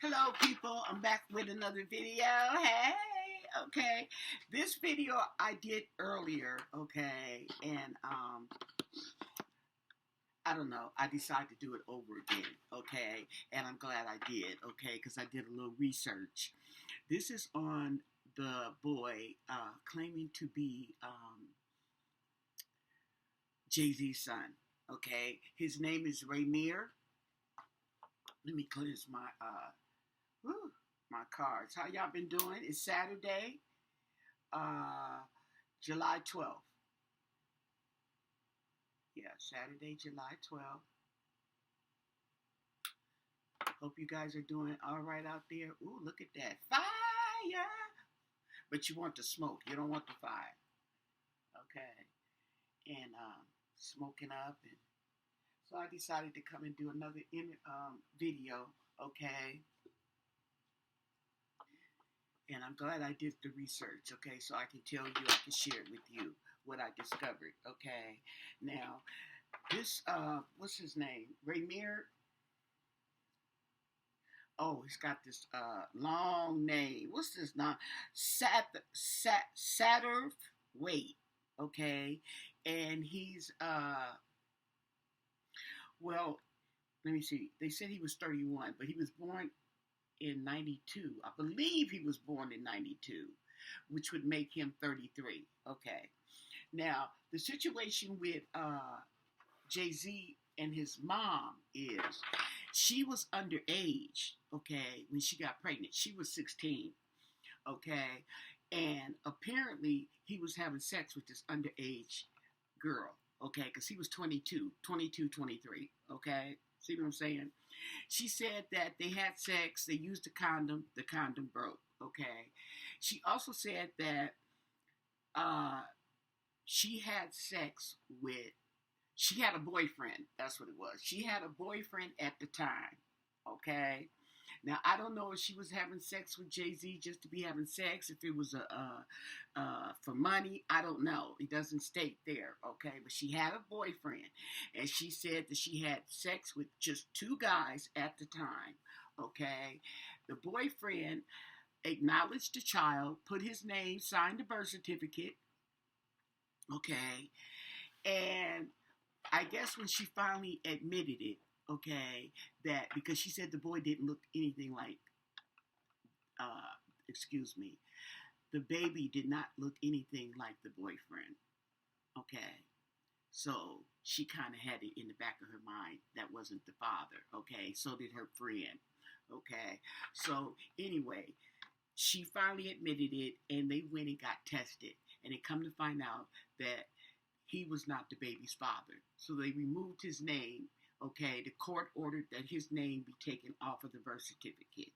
Hello, people. I'm back with another video. Hey, okay. This video I did earlier, okay, and I don't know. I decided to do it over again, okay, and I'm glad I did, okay, because I did a little research. This is on the boy claiming to be JayZ's son, okay. His name is Rymirs. Let me cleanse my cards. How y'all been doing? It's Saturday, uh, July 12th. Yeah, Saturday, July 12th. Hope you guys are doing all right out there. Ooh, look at that. Fire! But you want the smoke. You don't want the fire. Okay. And smoking up. And so I decided to come and do another video. Okay. And I'm glad I did the research, okay, so I can tell you, I can share it with you, what I discovered, okay. Now, this, what's his name? Rymirs? Oh, he's got this long name. What's this now? Satterthwaite, okay. And he's, well, let me see. They said he was 31, but he was born in 92. I believe he was born in 92, which would make him 33. Okay. Now, the situation with JayZ and his mom is she was underage, okay, when she got pregnant. She was 16, okay? And apparently he was having sex with this underage girl, okay, because he was 22, 23, okay? See what I'm saying? She said that they had sex, they used the condom broke, okay? She also said that she had sex with, she had a boyfriend, that's what it was. She had a boyfriend at the time, okay? Now, I don't know if she was having sex with JayZ just to be having sex, if it was for money, I don't know. It doesn't state there, okay? But she had a boyfriend, and she said that she had sex with just two guys at the time, okay? The boyfriend acknowledged the child, put his name, signed the birth certificate, okay? And I guess when she finally admitted it, okay, that because she said the boy didn't look anything like, the baby did not look anything like the boyfriend, okay. So she kind of had it in the back of her mind that wasn't the father, okay. So did her friend, okay. So anyway, she finally admitted it, and they went and got tested, and they come to find out that he was not the baby's father. So they removed his name, okay? The court ordered that his name be taken off of the birth certificate,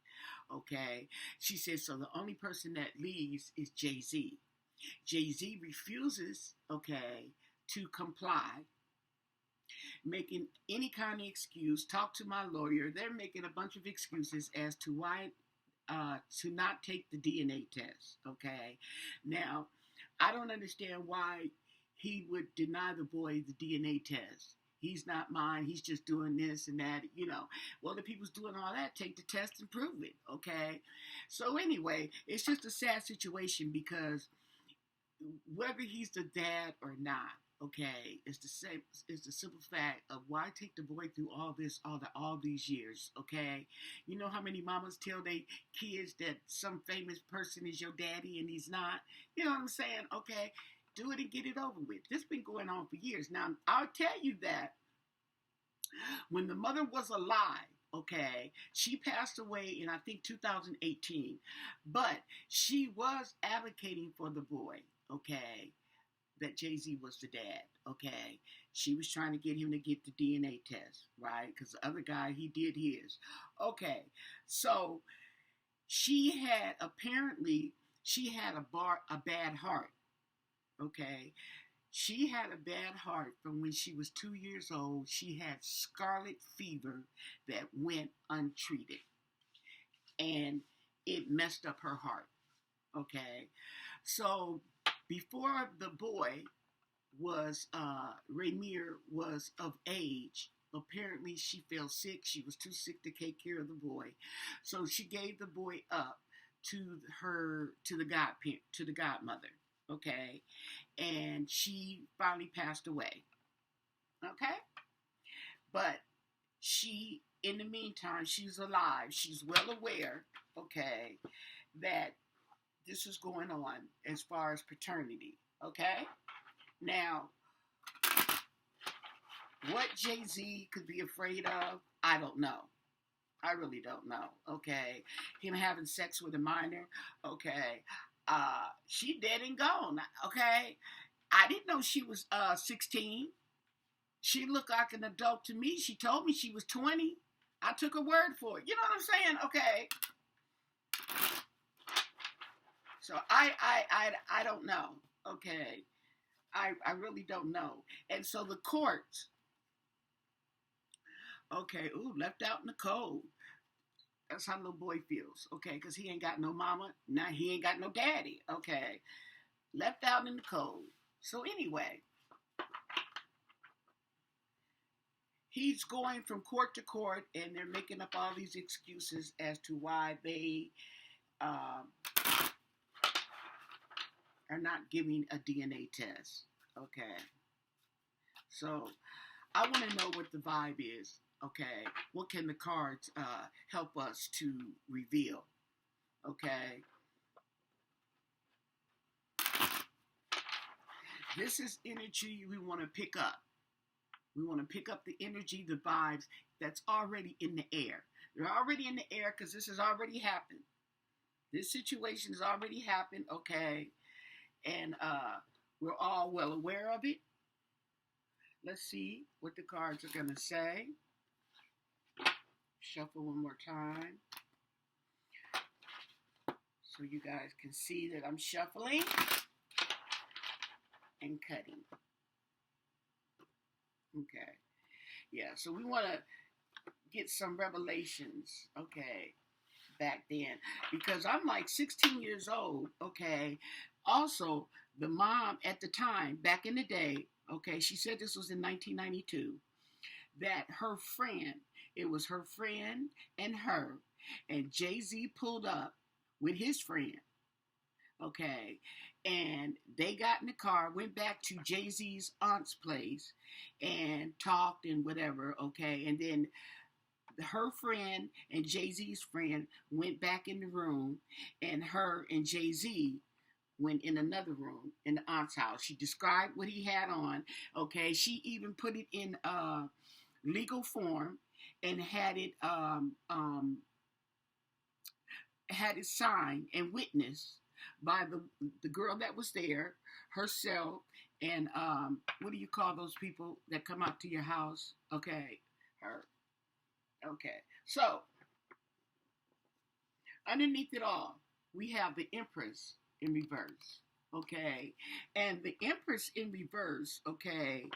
okay? She said, so the only person that leaves is JayZ. JayZ refuses, okay, to comply, making any kind of excuse. Talk to my lawyer. They're making a bunch of excuses as to why to not take the DNA test, okay? Now, I don't understand why he would deny the boy the DNA test. He's not mine. He's just doing this and that, you know. Well, the people's doing all that. Take the test and prove it, okay? So anyway, it's just a sad situation because whether he's the dad or not, okay, it's the same. It's the simple fact of why take the boy through all this, all these years, okay? You know how many mamas tell their kids that some famous person is your daddy and he's not? You know what I'm saying? Okay, do it and get it over with. This has been going on for years. Now, I'll tell you that when the mother was alive, okay, she passed away in, I think, 2018, but she was advocating for the boy, okay, that JayZ was the dad, okay? She was trying to get him to get the DNA test, right? Because the other guy, he did his. Okay, so she had, apparently, she had a bad heart, okay? She had a bad heart from when she was 2 years old. She had scarlet fever that went untreated, and it messed up her heart, okay? So before the boy was, Rymirs was of age, apparently she fell sick. She was too sick to take care of the boy. So she gave the boy up to the godmother. Okay. And she finally passed away. Okay. But in the meantime, she's alive. She's well aware, okay, that this is going on as far as paternity. Okay. Now, what JayZ could be afraid of, I don't know. I really don't know. Okay. Him having sex with a minor. Okay. She dead and gone. Okay. I didn't know she was 16. She looked like an adult to me. She told me she was 20. I took her word for it. You know what I'm saying? Okay. So I don't know. Okay. I really don't know. And so the courts, okay, left out in the cold. That's how little boy feels, okay, because he ain't got no mama. Now he ain't got no daddy, okay. Left out in the cold. So anyway, he's going from court to court, and they're making up all these excuses as to why they are not giving a DNA test, okay. So I want to know what the vibe is. Okay, what can the cards help us to reveal? Okay. This is energy we want to pick up. We want to pick up the energy, the vibes that's already in the air. They're already in the air because this has already happened. This situation has already happened, okay? And we're all well aware of it. Let's see what the cards are going to say. Shuffle one more time so you guys can see that I'm shuffling and cutting. Okay. Yeah, so we want to get some revelations, okay, back then. Because I'm like 16 years old, okay. Also, the mom at the time, back in the day, okay, she said this was in 1992, that her friend, it was her friend and her, and JayZ pulled up with his friend, okay, and they got in the car, went back to JayZ's aunt's place, and talked and whatever, okay, and then her friend and JayZ's friend went back in the room, and her and JayZ went in another room in the aunt's house. She described what he had on, okay, she even put it in legal form and had it signed and witnessed by the girl that was there, herself, and what do you call those people that come out to your house? Okay, her. Okay, so underneath it all, we have the Empress in reverse. Okay, and the Empress in reverse, okay,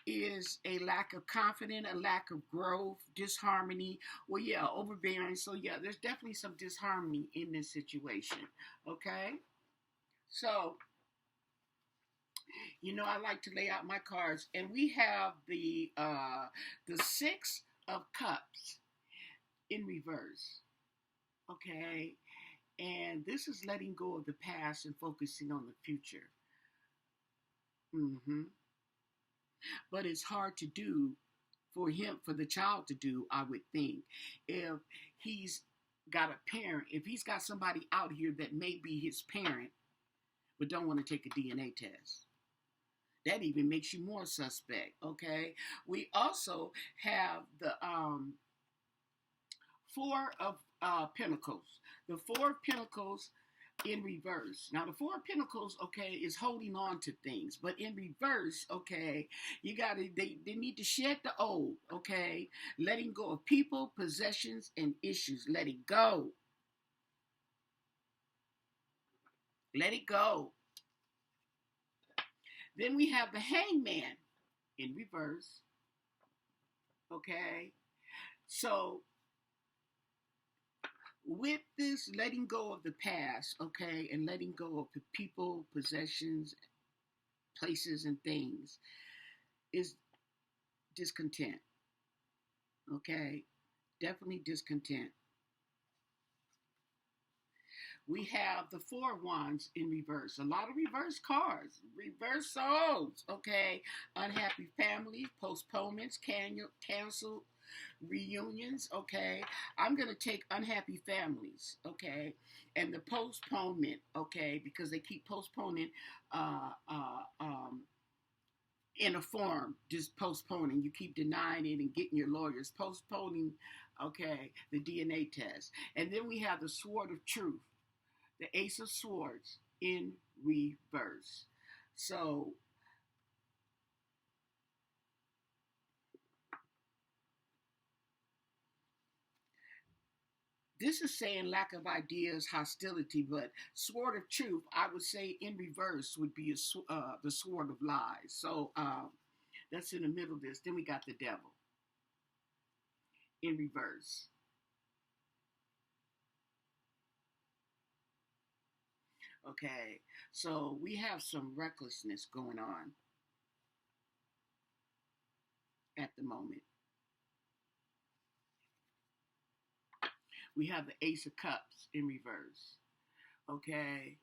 is a lack of confidence, a lack of growth, disharmony. Well, yeah, overbearing. So, yeah, there's definitely some disharmony in this situation. Okay? So, I like to lay out my cards. And we have the Six of Cups in reverse. Okay? And this is letting go of the past and focusing on the future. But it's hard to do for the child to do, I would think, if he's got a parent, if he's got somebody out here that may be his parent, but don't want to take a DNA test. That even makes you more suspect, okay? We also have the Four of Pentacles. The Four of Pentacles in reverse. Now, the Four of Pentacles, okay, is holding on to things. But in reverse, okay, they need to shed the old, okay? Letting go of people, possessions, and issues. Let it go. Let it go. Then we have the Hangman in reverse. Okay? So, with this letting go of the past, okay, and letting go of the people, possessions, places, and things, is discontent. Okay, definitely discontent. We have the Four of Wands in reverse. A lot of reverse cards, reverse souls. Okay, unhappy families, postponements, canceled reunions. Okay, I'm gonna take unhappy families. Okay, and the postponement. Okay, because they keep postponing. Uh, uh, um, in a form, just postponing. You keep denying it and getting your lawyers postponing. Okay, the DNA test, and then we have the Sword of Truth, the Ace of Swords in reverse. So this is saying lack of ideas, hostility, but Sword of Truth, I would say in reverse would be the Sword of Lies. So that's in the middle of this. Then we got the Devil in reverse. Okay, so we have some recklessness going on at the moment. We have the Ace of Cups in reverse. Okay,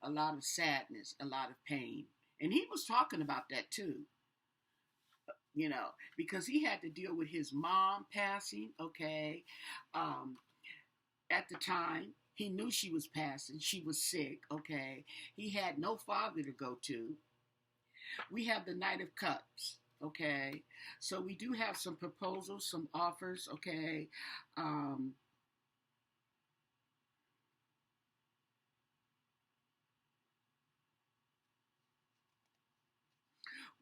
a lot of sadness, a lot of pain. And he was talking about that too, because he had to deal with his mom passing, okay? Um, at the time, he knew she was passing, she was sick, okay? He had no father to go to. We have the Knight of Cups, okay? So we do have some proposals, some offers, okay? Um,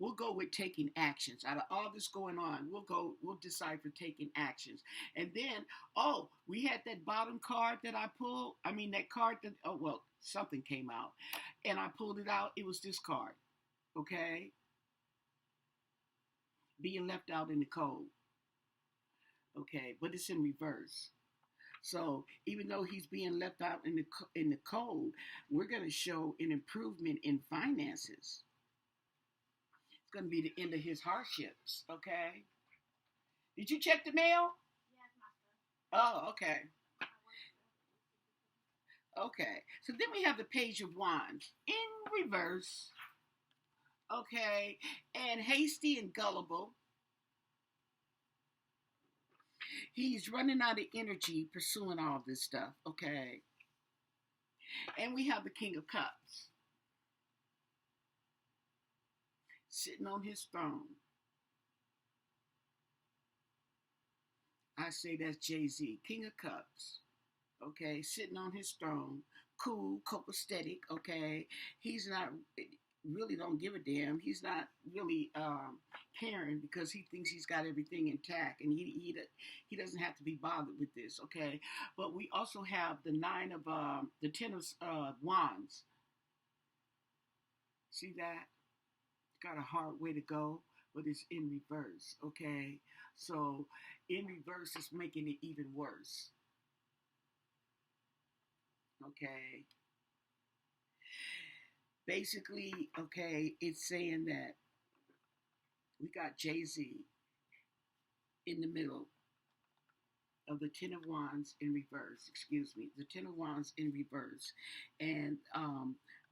we'll go with taking actions. Out of all this going on, we'll decide for taking actions. And then, oh, we had that bottom card that I pulled. I mean, that card that, oh, well, something came out. And I pulled it out. It was this card, okay? Being left out in the cold, okay? But it's in reverse. So even though he's being left out in the cold, we're going to show an improvement in finances. It's going to be the end of his hardships, okay? Did you check the mail? Oh, okay. Okay. So then we have the Page of Wands in reverse, okay? And hasty and gullible. He's running out of energy pursuing all this stuff, okay? And we have the King of Cups sitting on his throne. I say that's JayZ, King of Cups, okay, sitting on his throne, cool, copacetic, okay. He's not really don't give a damn. He's not really caring because he thinks he's got everything intact, and he doesn't have to be bothered with this, okay. But we also have the the 10 of wands. See that? Got a hard way to go, but it's in reverse, okay? So in reverse is making it even worse, okay? Basically, okay, it's saying that we got JayZ in the middle of the 10 of wands in reverse, excuse me, the 10 of wands in reverse, and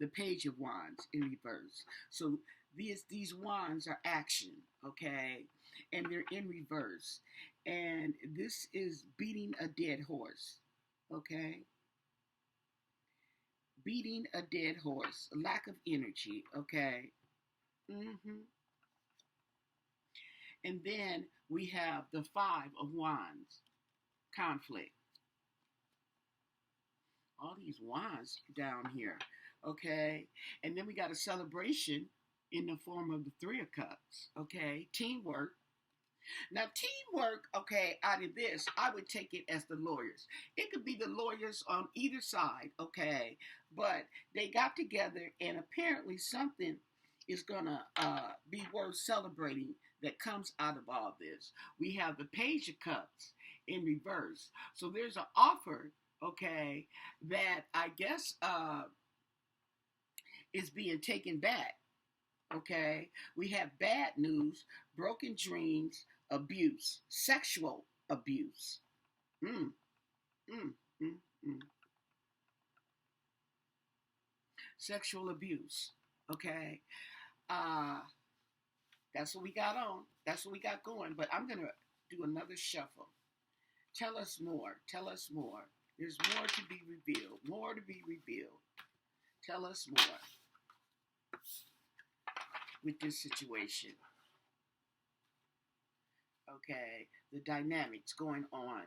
the Page of wands in reverse. So these wands are action, okay, and they're in reverse, and this is beating a dead horse, okay, beating a dead horse, lack of energy, okay. And then we have the 5 of wands, conflict. All these wands down here, okay, and then we got a celebration in the form of the 3 of cups, okay, teamwork. Now, teamwork, okay, out of this, I would take it as the lawyers. It could be the lawyers on either side, okay, but they got together, and apparently something is going to be worth celebrating that comes out of all this. We have the Page of Cups in reverse. So there's an offer, okay, that I guess is being taken back, Okay, we have bad news, broken dreams, abuse, sexual abuse. Mm, mm, mm, mm. Sexual abuse. Okay, uh, that's what we got on. That's what we got going. But I'm gonna do another shuffle. Tell us more. Tell us more. There's more to be revealed. More to be revealed. Tell us more with this situation. Okay, the dynamics going on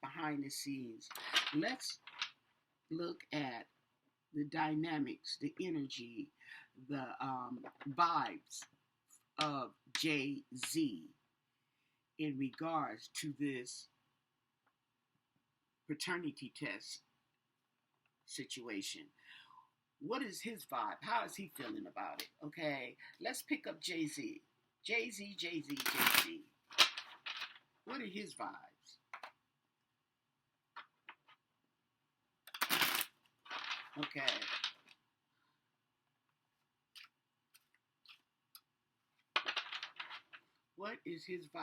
behind the scenes. Let's look at the dynamics, the energy, the vibes of JayZ in regards to this paternity test situation. What is his vibe? How is he feeling about it? Okay, let's pick up JayZ. JayZ, JayZ, JayZ. What are his vibes? Okay. What is his vibes?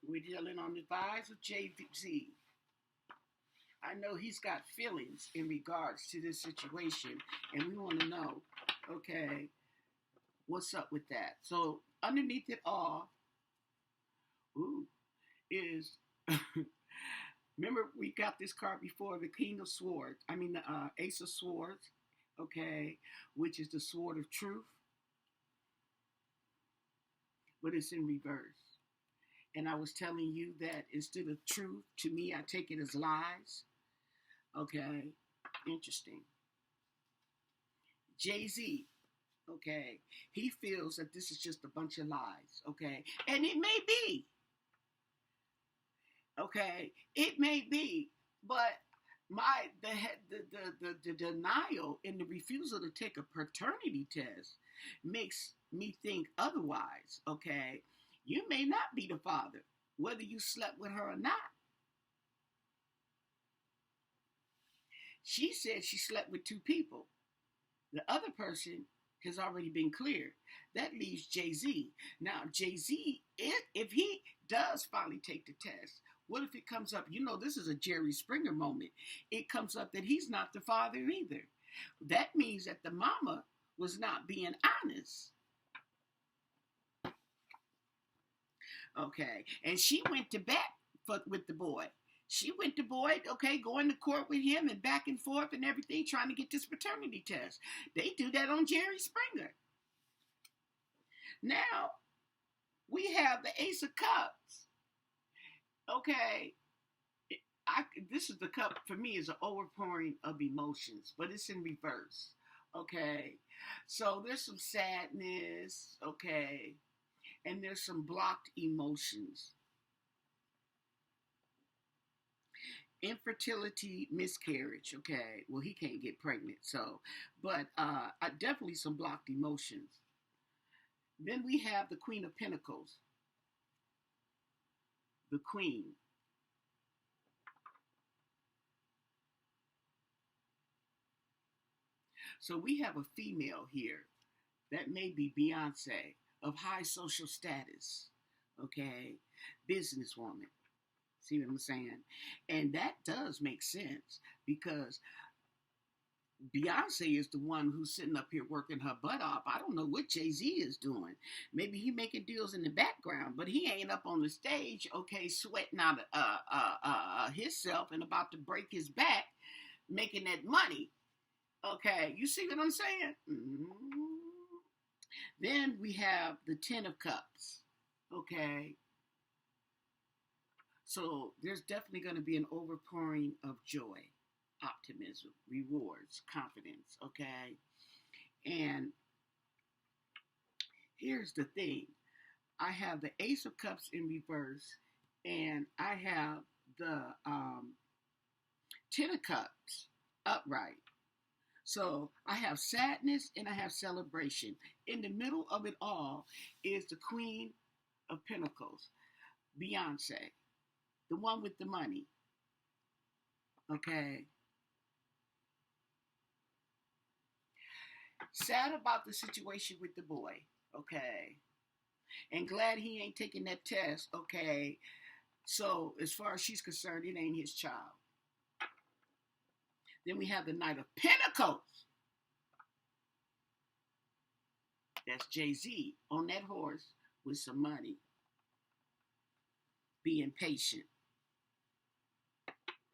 We're dealing on the vibes of JayZ. I know he's got feelings in regards to this situation, and we want to know, okay, what's up with that? So underneath it all, ooh, is remember we got this card before, the King of Swords. I mean the Ace of Swords, okay, which is the sword of truth, but it's in reverse. And I was telling you that instead of truth, to me, I take it as lies. Okay, interesting. JayZ, okay, he feels that this is just a bunch of lies, okay, and it may be, okay, it may be, but my the denial and the refusal to take a paternity test makes me think otherwise, okay. You may not be the father, whether you slept with her or not. She said she slept with two people. The other person has already been cleared. That leaves JayZ. Now, JayZ, if he does finally take the test, what if it comes up? You know, this is a Jerry Springer moment. It comes up that he's not the father either. That means that the mama was not being honest. Okay, and she went to bat with the boy. She went to boy, okay, going to court with him and back and forth and everything, trying to get this paternity test. They do that on Jerry Springer. Now, we have the Ace of Cups. Okay, this is the cup, for me, is an overpouring of emotions, but it's in reverse. Okay, so there's some sadness, okay, and there's some blocked emotions. Infertility, miscarriage, okay, well, he can't get pregnant, so, but definitely some blocked emotions. Then we have the Queen of Pentacles, the Queen. So we have a female here that may be Beyonce, of high social status, okay, businesswoman. See what I'm saying? And that does make sense because Beyonce is the one who's sitting up here working her butt off. I don't know what JayZ is doing. Maybe he making deals in the background, but he ain't up on the stage, okay, sweating out himself and about to break his back, making that money. Okay, you see what I'm saying? Mm-hmm. Then we have the Ten of Cups. Okay, so there's definitely going to be an overpouring of joy, optimism, rewards, confidence, okay? And here's the thing. I have the Ace of Cups in reverse, and I have the Ten of Cups upright. So I have sadness and I have celebration. In the middle of it all is the Queen of Pentacles, Beyonce, the one with the money. Okay. Sad about the situation with the boy. Okay. And glad he ain't taking that test. Okay. So as far as she's concerned, it ain't his child. Then we have the Knight of Pentacles. That's JayZ on that horse with some money. Being patient.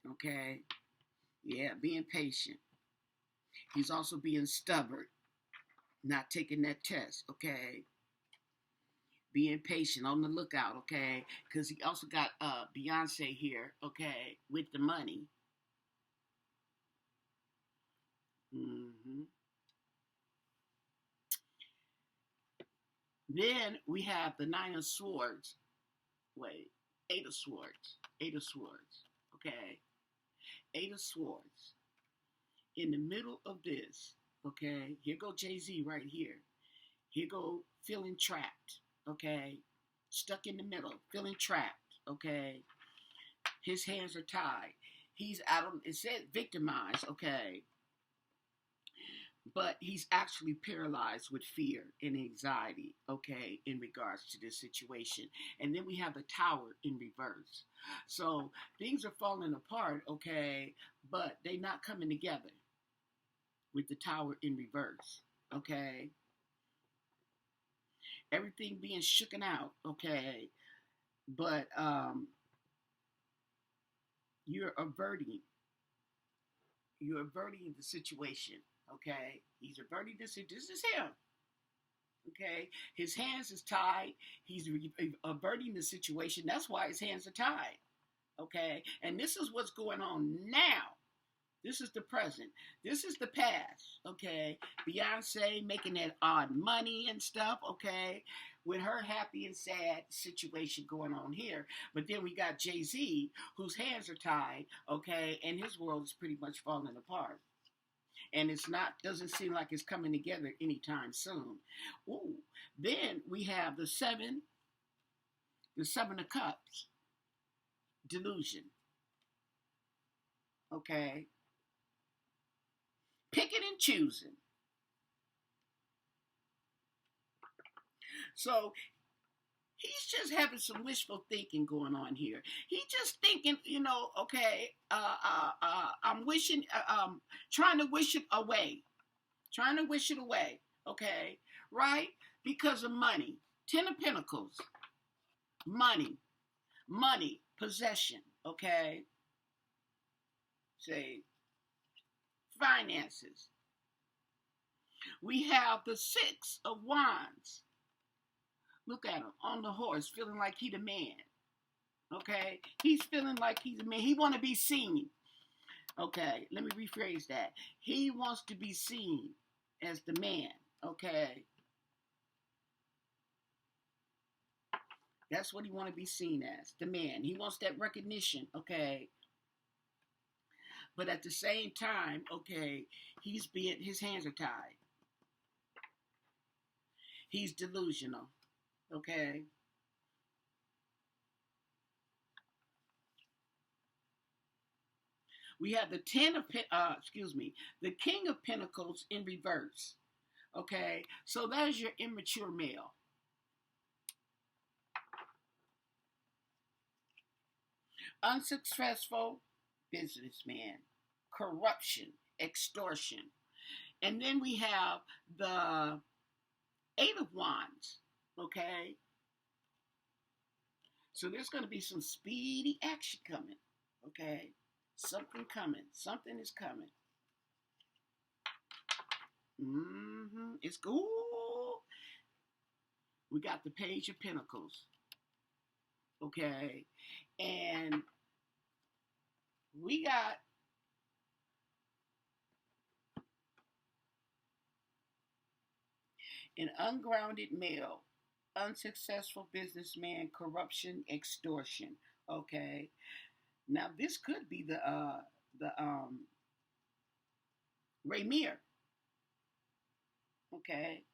Okay? Yeah, being patient. He's also being stubborn. Not taking that test. Okay? Being patient, on the lookout. Okay? Because he also got Beyonce here. Okay? With the money. Mm-hmm. Then we have the Nine of Swords. Wait, Eight of Swords. Eight of Swords. Okay. Eight of Swords. In the middle of this, okay, here go JayZ right here. Here go feeling trapped, okay? Stuck in the middle, feeling trapped, okay? His hands are tied. He's out of, it said victimized, okay? But he's actually paralyzed with fear and anxiety, okay, in regards to this situation. And then we have the Tower in reverse. So things are falling apart, okay, but they're not coming together with the Tower in reverse, okay? Everything being shooken out, okay? But you're averting the situation. Okay, he's averting this. This is him. Okay, his hands is tied. He's averting the situation. That's why his hands are tied. Okay, and this is what's going on now. This is the present. This is the past. Okay, Beyonce making that odd money and stuff. Okay, with her happy and sad situation going on here. But then we got JayZ, whose hands are tied. Okay, and his world is pretty much falling apart. And it's not, doesn't seem like it's coming together anytime soon. Ooh, then we have the Seven of Cups, delusion. Okay, picking and choosing. So he's just having some wishful thinking going on here. He's just thinking, okay, I'm wishing, trying to wish it away. Trying to wish it away, okay? Right? Because of money. Ten of Pentacles. Money. Money. Possession, okay? Say, finances. We have the Six of Wands. Look at him on the horse, feeling like he the man. Okay? He's feeling like he's a man. He want to be seen. Okay, let me rephrase that. He wants to be seen as the man. Okay? That's what he want to be seen as, the man. He wants that recognition. Okay? But at the same time, okay, his hands are tied. He's delusional. Okay. We have the the King of Pentacles in reverse. Okay. So that is your immature male. Unsuccessful businessman. Corruption. Extortion. And then we have the Eight of Wands. Okay. So there's going to be some speedy action coming. Okay. Something coming. Something is coming. It's cool. We got the Page of Pentacles. Okay. And we got an ungrounded male, unsuccessful businessman, corruption, extortion. Okay. Now this could be the Raymirs. Okay.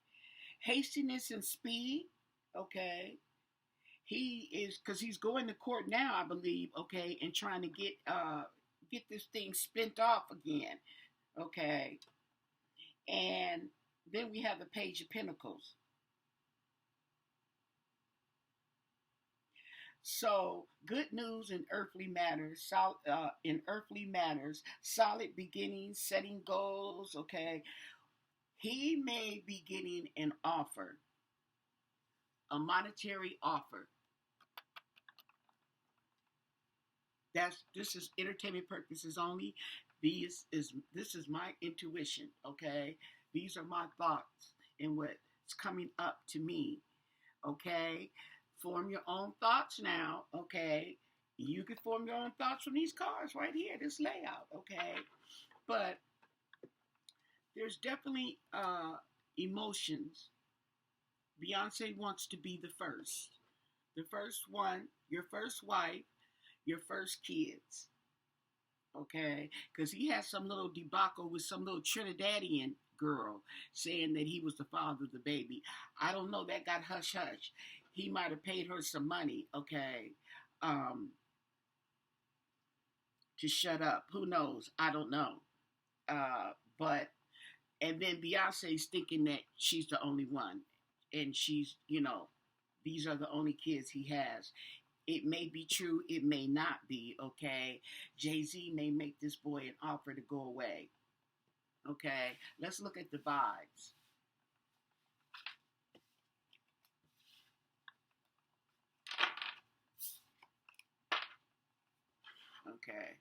Hastiness and speed. Okay. He is, because he's going to court now, I believe. Okay, and trying to get this thing spent off again. Okay. And then we have the Page of Pentacles. So good news in earthly matters, solid beginnings, setting goals. Okay, he may be getting an offer, a monetary offer. This is entertainment purposes only. This is my intuition. Okay, these are my thoughts and what's coming up to me. Okay, form your own thoughts now. Okay, you can form your own thoughts from these cards right here, this layout. Okay, but there's definitely emotions. Beyonce wants to be the first one, your first wife, your first kids. Okay, because he had some little debacle with some little Trinidadian girl saying that he was the father of the baby. I don't know, that got hush hush. He might have paid her some money, okay, to shut up. Who knows? I don't know. But and then Beyonce's thinking that she's the only one, and she's, these are the only kids he has. It may be true, it may not be, okay? JayZ may make this boy an offer to go away. Okay, let's look at the vibes. Okay.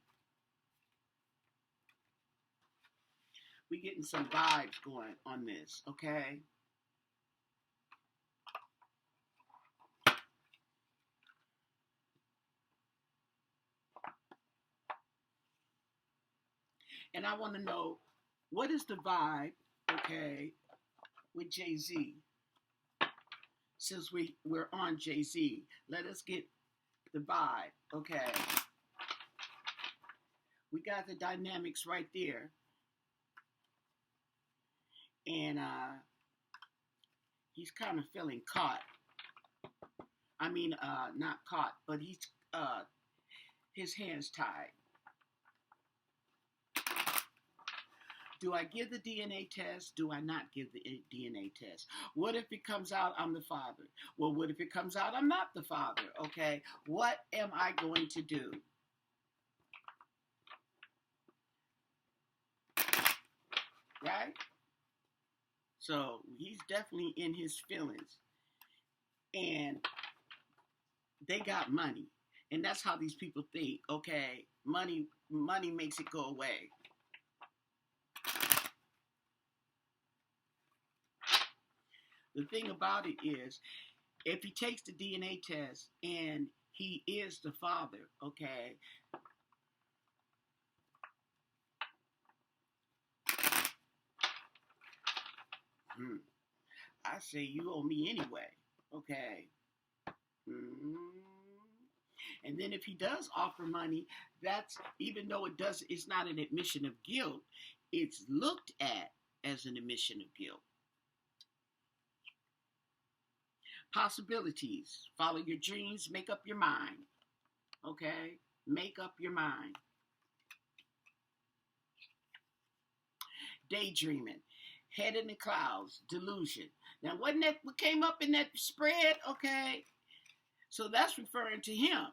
We're getting some vibes going on this, okay? And I want to know, what is the vibe, okay, with JayZ? Since we're on JayZ, let us get the vibe, okay? We got the dynamics right there. And he's kind of feeling caught. I mean, not caught, but his hands tied. Do I give the DNA test? Do I not give the DNA test? What if it comes out I'm the father? Well, what if it comes out I'm not the father? Okay, what am I going to do? Right? So he's definitely in his feelings. And they got money. And that's how these people think, okay? Money makes it go away. The thing about it is, if he takes the DNA test and he is the father, okay, I say you owe me anyway, okay. And then if he does offer money, that's, even though it's not an admission of guilt, it's looked at as an admission of guilt. Possibilities. Follow your dreams. Make up your mind. Okay? Make up your mind. Daydreaming. Head in the clouds. Delusion. Now, wasn't that what came up in that spread? Okay? So that's referring to him.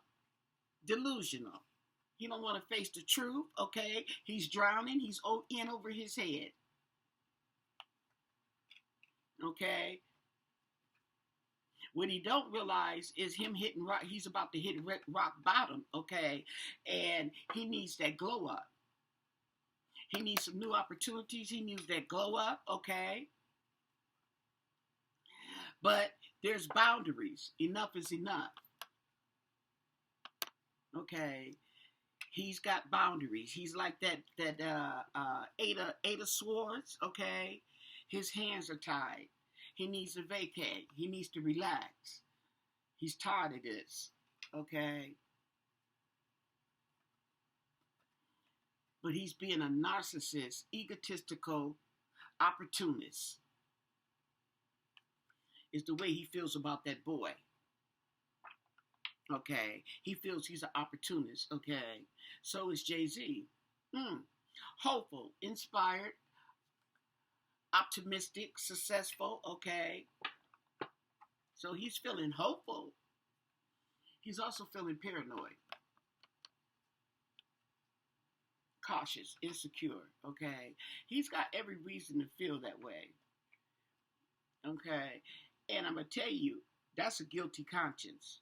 Delusional. He don't want to face the truth. Okay? He's drowning. He's in over his head. Okay? What he don't realize is him hitting rock. He's about to hit rock bottom, okay? And he needs that glow up. He needs some new opportunities. He needs that glow up, okay? But there's boundaries. Enough is enough. Okay? He's got boundaries. He's like that eight of swords, okay? His hands are tied. He needs to vacate. He needs to relax. He's tired of this. Okay? but he's being a narcissist, egotistical opportunist. Is the way he feels about that boy. Okay, he feels he's an opportunist. Okay, so is JayZ. Hopeful, inspired, optimistic, successful. Okay, so he's feeling hopeful. He's also feeling paranoid, cautious, insecure. Okay, he's got every reason to feel that way. Okay, and I'm gonna tell you, that's a guilty conscience.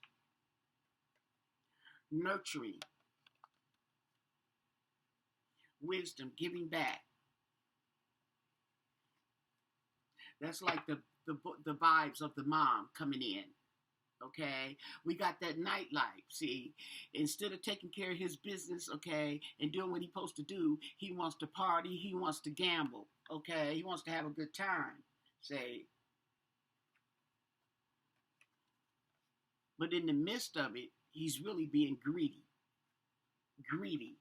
Nurturing, wisdom, giving back. That's like the vibes of the mom coming in. Okay, we got that nightlife. See, instead of taking care of his business, okay, and doing what he's supposed to do, he wants to party. He wants to gamble. Okay, he wants to have a good time. Say, but in the midst of it, he's really being greedy. Greedy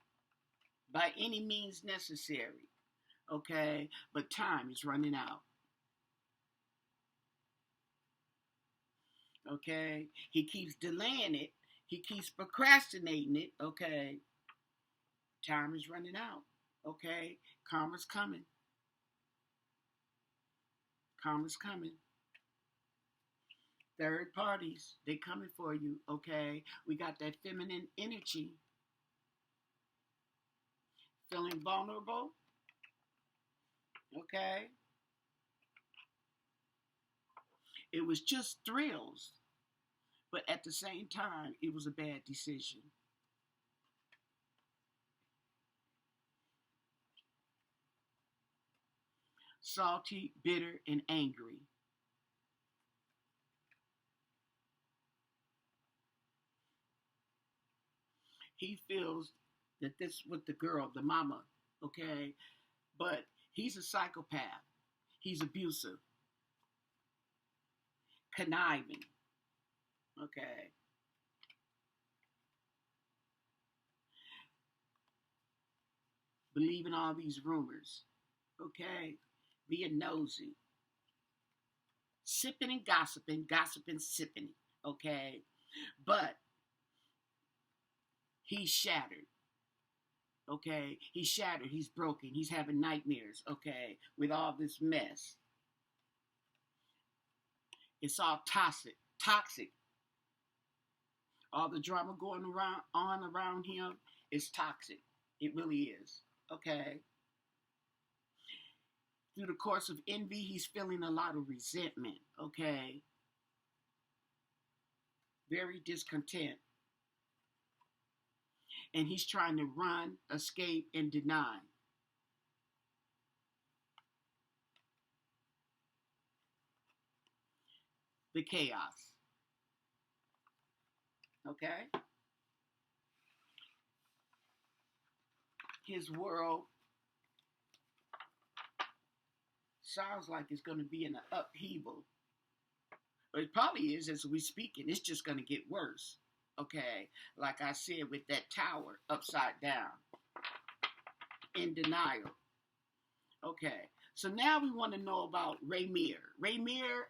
by any means necessary. Okay, but time is running out. Okay, he keeps delaying it. He keeps procrastinating it. Okay, time is running out. Okay, karma's coming. Karma's coming. Third parties, they coming for you. Okay, we got that feminine energy. Feeling vulnerable. Okay, it was just thrills, but at the same time, it was a bad decision. Salty, bitter, and angry. He feels that this with the girl, the mama, okay, but he's a psychopath. He's abusive, conniving, okay, believing all these rumors, okay, being nosy, sipping and gossiping, gossiping, sipping, okay, but he's shattered. Okay, he's shattered, he's broken, he's having nightmares, okay, with all this mess. It's all toxic, toxic. All the drama going around him is toxic. It really is. Okay. Through the course of envy, he's feeling a lot of resentment. Okay. Very discontent. And he's trying to run, escape, and deny. The chaos. Okay? His world sounds like it's going to be in an upheaval. But it probably is as we speak, and it's just going to get worse. Okay? Like I said, with that tower upside down. In denial. Okay. So now we want to know about Rymirs. Rymirs,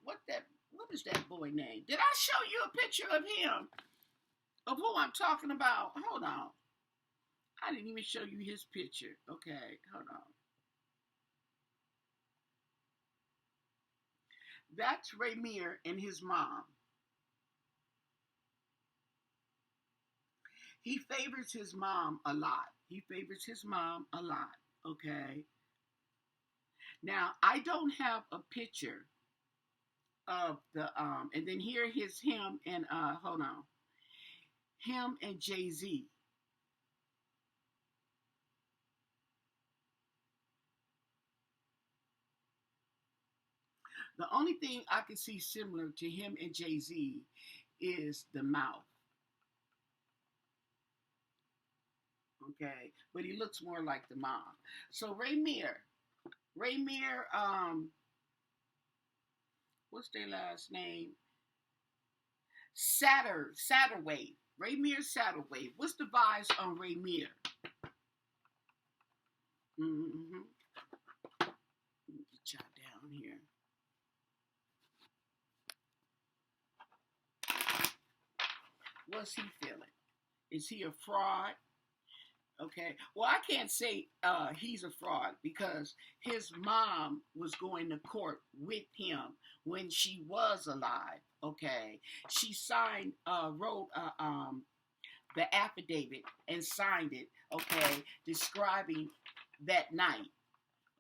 what is that boy name? Did I show you a picture of him? Of who I'm talking about? Hold on. I didn't even show you his picture. Okay, hold on. That's Rymirs and his mom. He favors his mom a lot. Okay. Now, I don't have a picture of the and then here is him and hold on. Him and JayZ. The only thing I can see similar to him and JayZ is the mouth. Okay, but he looks more like the mom. So Rymirs, what's their last name? Satterwave. Rymirs Satterwave. What's the vibes on Rymirs? Mm-hmm. Get y'all down here. What's he feeling? Is he a fraud? Okay. Well, I can't say he's a fraud because his mom was going to court with him when she was alive. Okay. She signed, wrote the affidavit and signed it. Okay. Describing that night.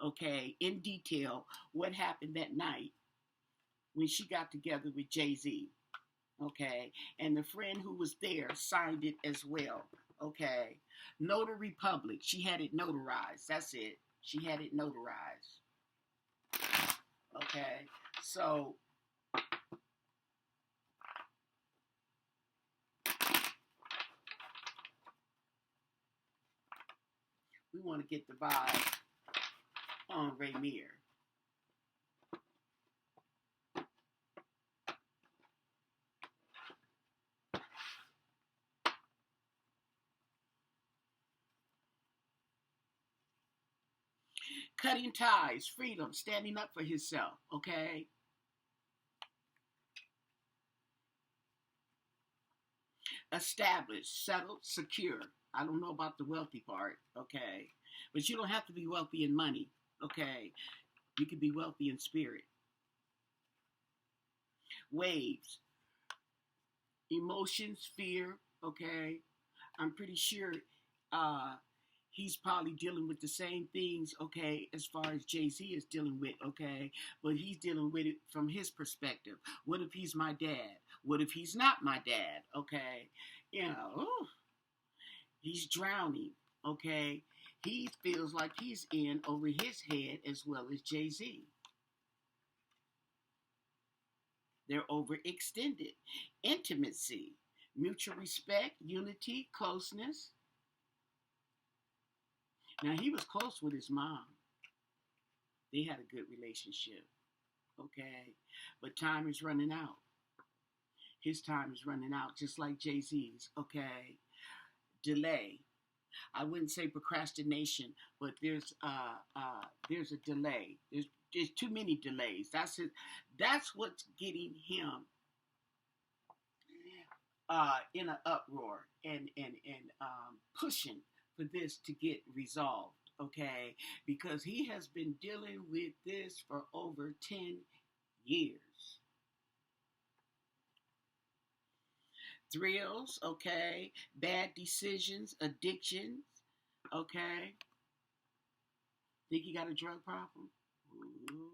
Okay. In detail what happened that night when she got together with JayZ. Okay. And the friend who was there signed it as well. Okay. Notary public. She had it notarized. That's it. She had it notarized. Okay. So we want to get the vibe on Rymirs. Cutting ties, freedom, standing up for himself. Okay. Established, settled, secure. I don't know about the wealthy part. Okay. But you don't have to be wealthy in money. Okay. You can be wealthy in spirit. Waves, emotions, fear. Okay. I'm pretty sure uh, he's probably dealing with the same things, okay, as far as JayZ is dealing with, okay, but he's dealing with it from his perspective. What if he's my dad? What if he's not my dad? Okay, you know, ooh, he's drowning, okay. He feels like he's in over his head as well as JayZ. They're overextended. Intimacy, mutual respect, unity, closeness. Now, he was close with his mom. They had a good relationship. Okay. But time is running out. His time is running out, just like JayZ's. Okay. Delay. I wouldn't say procrastination, but there's a delay. There's too many delays. That's what's getting him in an uproar and pushing for this to get resolved. Okay, because he has been dealing with this for over 10 years. Thrills, okay, bad decisions, addictions, okay. Think he got a drug problem? Ooh,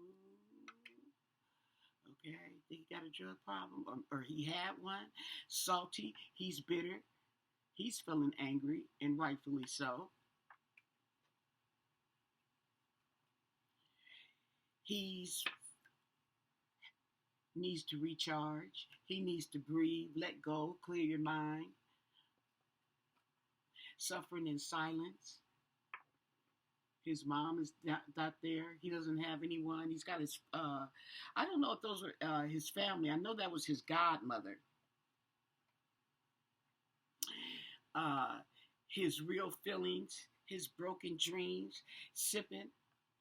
okay, think he got a drug problem, or he had one. Salty, he's bitter, he's feeling angry, and rightfully so. He's needs to recharge. He needs to breathe, let go, clear your mind. Suffering in silence. His mom is not there. He doesn't have anyone. He's got his, I don't know if those were his family. I know that was his godmother. Uh, his real feelings, his broken dreams, sipping.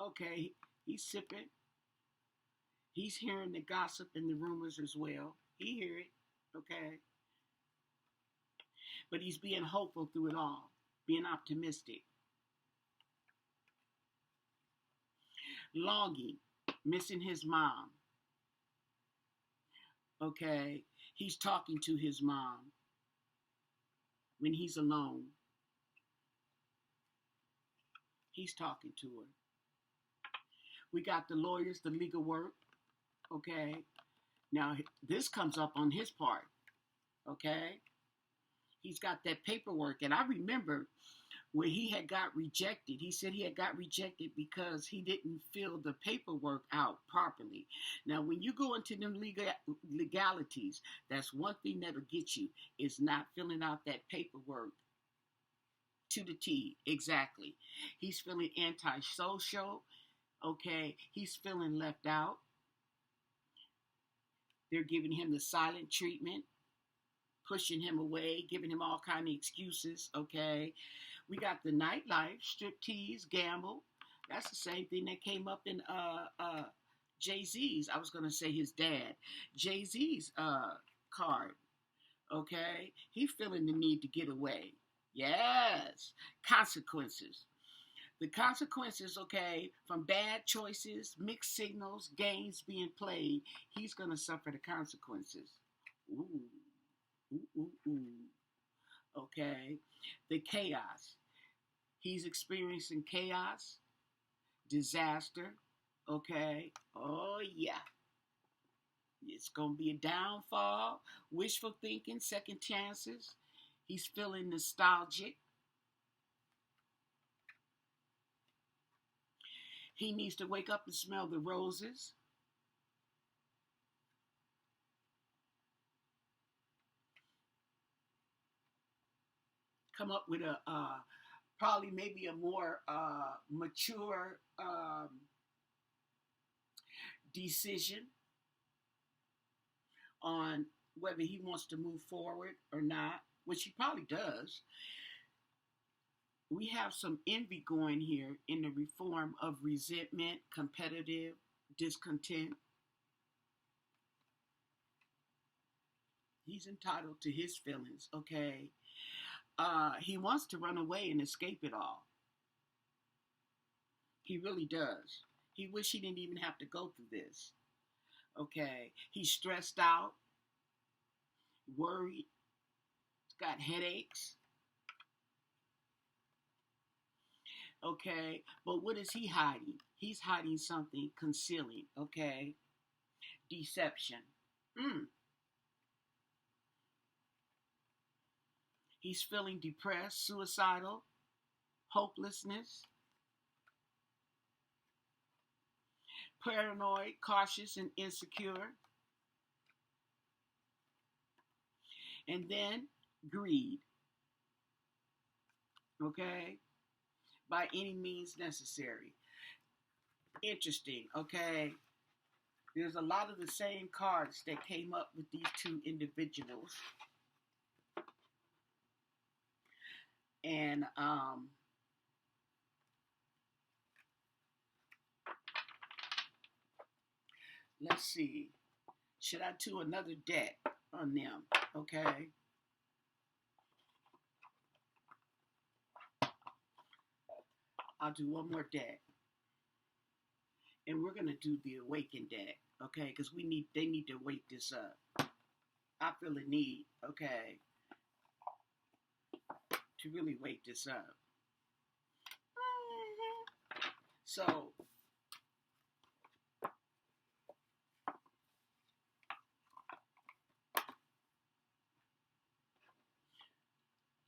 Okay, he's sipping. He's hearing the gossip and the rumors as well. He hear it. Okay. But he's being hopeful through it all, being optimistic. Longing, missing his mom. Okay. He's talking to his mom when he's alone. He's talking to her. We got the lawyers, the legal work. Okay. Now, this comes up on his part. Okay. He's got that paperwork. And I remember when he had got rejected, he said he had got rejected because he didn't fill the paperwork out properly. Now, when you go into them legalities, that's one thing that'll get you is not filling out that paperwork to the T. Exactly. He's feeling antisocial. Okay. He's feeling left out. They're giving him the silent treatment, pushing him away, giving him all kind of excuses. Okay. We got the nightlife, strip tease, gamble, That's the same thing that came up in JayZ's. I was gonna say his dad. JayZ's card. Okay, he feeling the need to get away. Yes, consequences. The consequences, okay, from bad choices, mixed signals, games being played, he's gonna suffer the consequences. Ooh, ooh, ooh, ooh. Okay, the chaos. He's experiencing chaos, disaster. Okay. Oh yeah. It's gonna be a downfall. Wishful thinking, second chances. He's feeling nostalgic. He needs to wake up and smell the roses. Come up with a probably maybe a more mature decision on whether he wants to move forward or not, which he probably does. We have some envy going here in the reform of resentment, competitive, discontent. He's entitled to his feelings, okay? He wants to run away and escape it all. He really does. He wish he didn't even have to go through this. Okay. He's stressed out, worried, got headaches. Okay. But what is he hiding? He's hiding something, concealing. Okay. Deception. Mm. He's feeling depressed, suicidal, hopelessness, paranoid, cautious, and insecure. And then greed. Okay. By any means necessary. Interesting. Okay. There's a lot of the same cards that came up with these two individuals. And let's see. Should I do another deck on them? Okay. I'll do one more deck. And we're gonna do the awakened deck, okay? Because they need to wake this up. I feel a need, okay, to really wake this up. So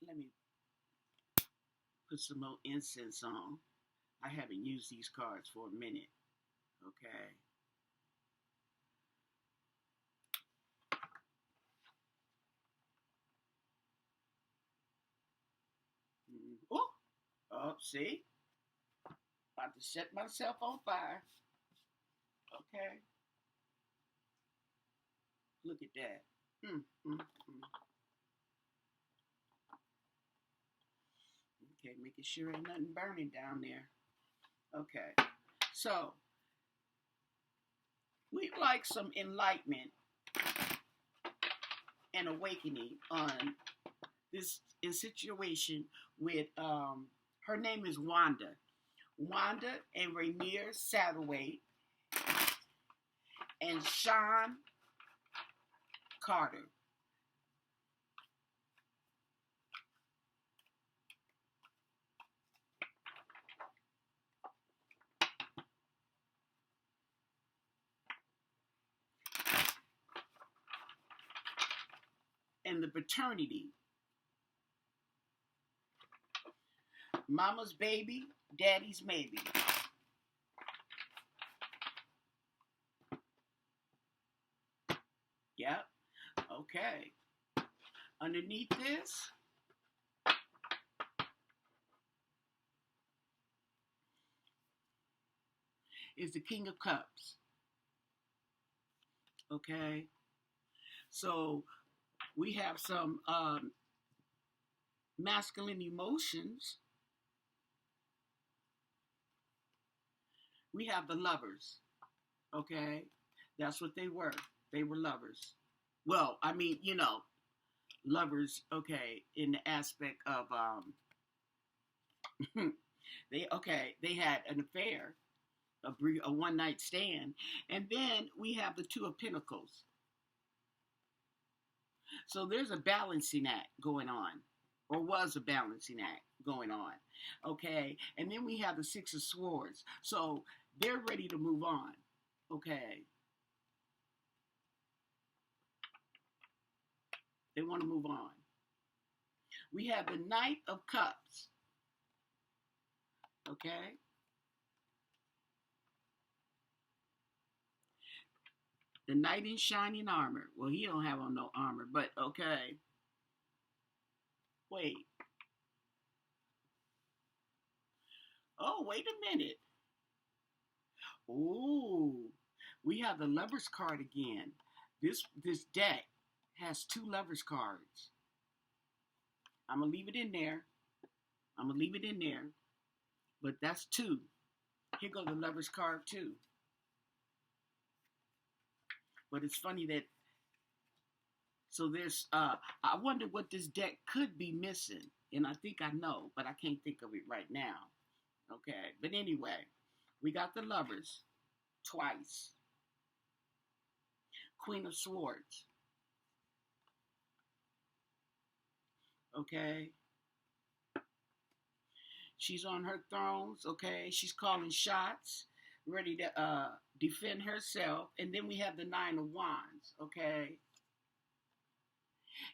let me put some more incense on. I haven't used these cards for a minute. Okay. Oh, see? About to set myself on fire. Okay. Look at that. Okay, making sure ain't nothing burning down there. Okay. So, we'd like some enlightenment and awakening on this situation with her name is Wanda. Wanda and Rymirs Satterwhite and Sean Carter. And the paternity. Mama's baby, daddy's maybe. Yep. Okay. Underneath this is the King of Cups. Okay. So we have some masculine emotions We have the lovers. Okay, that's what they were. They were lovers. Well, I mean, lovers. Okay, in the aspect of they had an affair, a one night stand, and then we have the Two of Pentacles. So there's a balancing act going on, or was a balancing act going on. Okay, and then we have the Six of Swords. So they're ready to move on. Okay, they want to move on. We have the Knight of Cups. Okay. The knight in shining armor. Well, he don't have on no armor, but okay. Wait. Oh, wait a minute. Ooh, we have the Lovers card again. This deck has two Lovers cards. I'm gonna leave it in there. But that's two. Here goes the Lovers card too. But it's funny that so there's I wonder what this deck could be missing. And I think I know, but I can't think of it right now. Okay. But anyway, we got the Lovers twice. Queen of Swords. Okay. She's on her thrones, okay? She's calling shots, ready to defend herself. And then we have the Nine of Wands, okay?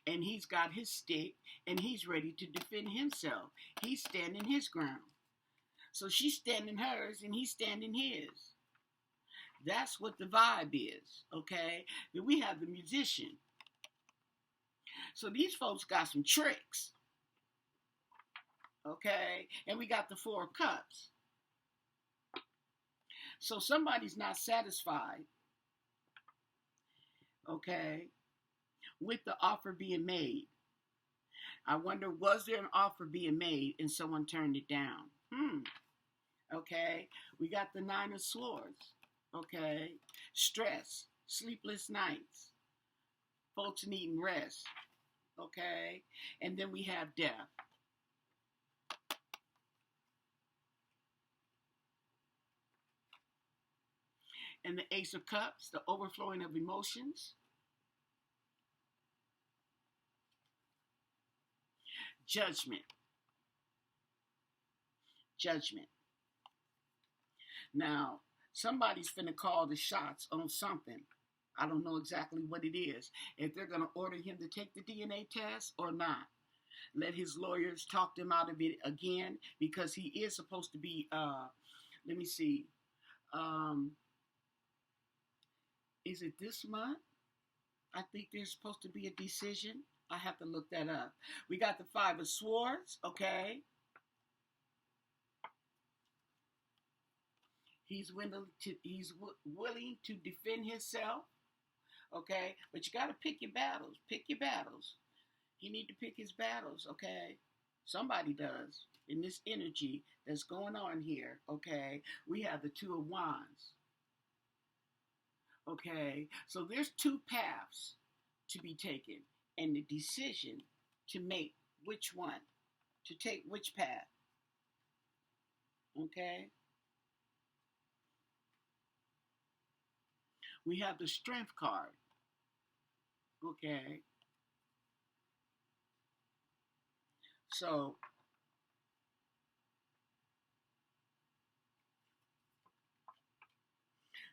And he's got his stick, and he's ready to defend himself. He's standing his ground. So she's standing hers, and he's standing his. That's what the vibe is, okay? Then we have the Musician. So these folks got some tricks. Okay, and we got the Four of Cups. So somebody's not satisfied, okay, with the offer being made. I wonder, was there an offer being made and someone turned it down? Okay, we got the Nine of Swords. Okay, stress, sleepless nights, folks needing rest. Okay, and then we have death. And the Ace of Cups, the overflowing of emotions. Judgment. Now, somebody's finna call the shots on something. I don't know exactly what it is. If they're going to order him to take the DNA test or not. Let his lawyers talk them out of it again, because he is supposed to be, let me see, is it this month? I think there's supposed to be a decision. I have to look that up. We got the Five of Swords, okay? He's willing to defend himself, okay? But you got to pick your battles. Pick your battles. He need to pick his battles, okay? Somebody does. In this energy that's going on here, okay? We have the Two of Wands. Okay, so there's two paths to be taken, and the decision to make which one, to take which path. Okay, we have the Strength card. Okay, so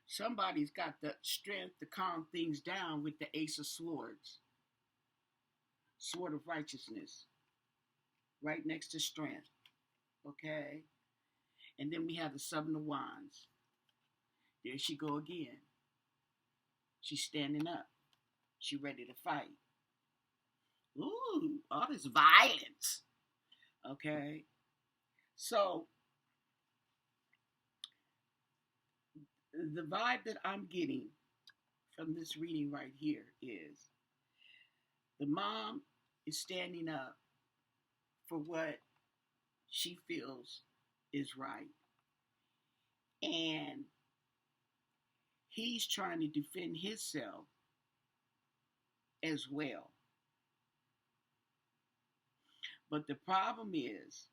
somebody's got the strength to calm things down with the Ace of Swords. Sword of Righteousness. Right next to Strength. Okay? And then we have the Seven of Wands. There she go again. She's standing up. She ready to fight. Ooh, all this violence. Okay? So, the vibe that I'm getting from this reading right here is the mom is standing up for what she feels is right. And he's trying to defend himself as well. But the problem is,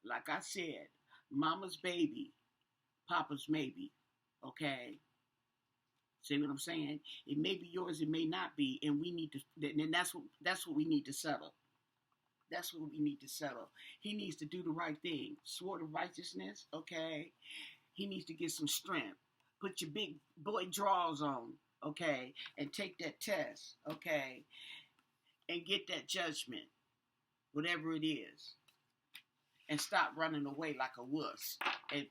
like I said, mama's baby, papa's maybe. Okay? See what I'm saying? It may be yours, it may not be, and we need to. And that's what we need to settle. That's what we need to settle. He needs to do the right thing. Sword of righteousness. Okay? He needs to get some strength. Put your big boy drawers on. Okay? And take that test. Okay? And get that judgment, whatever it is. And stop running away like a wuss and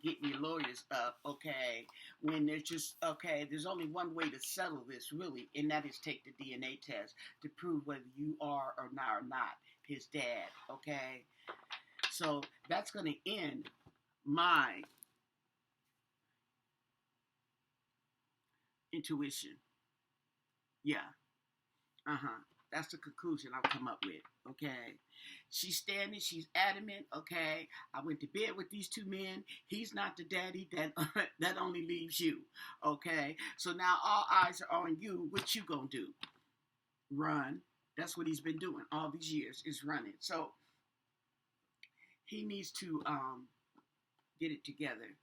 getting your lawyers up, okay, when there's only one way to settle this, really, and that is take the DNA test to prove whether you are or not his dad, okay? So that's going to end my intuition. Yeah. That's the conclusion I've come up with, okay? She's standing, she's adamant, okay? I went to bed with these two men. He's not the daddy. That only leaves you, okay? So now all eyes are on you. What you gonna do? Run. That's what he's been doing all these years, is running. So he needs to get it together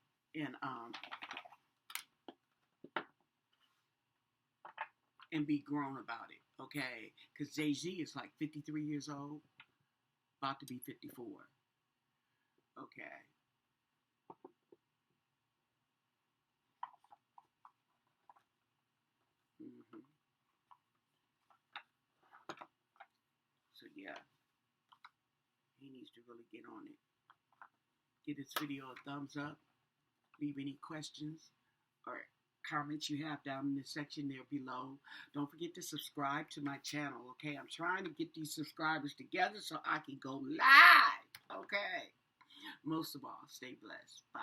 and be grown about it. Okay, because JayZ is like 53 years old, about to be 54. Okay. So yeah, he needs to really get on it. Give this video a thumbs up. Leave any questions or comments you have down in the section there below. Don't forget to subscribe to my channel, okay? I'm trying to get these subscribers together so I can go live, okay? Most of all, stay blessed. Bye.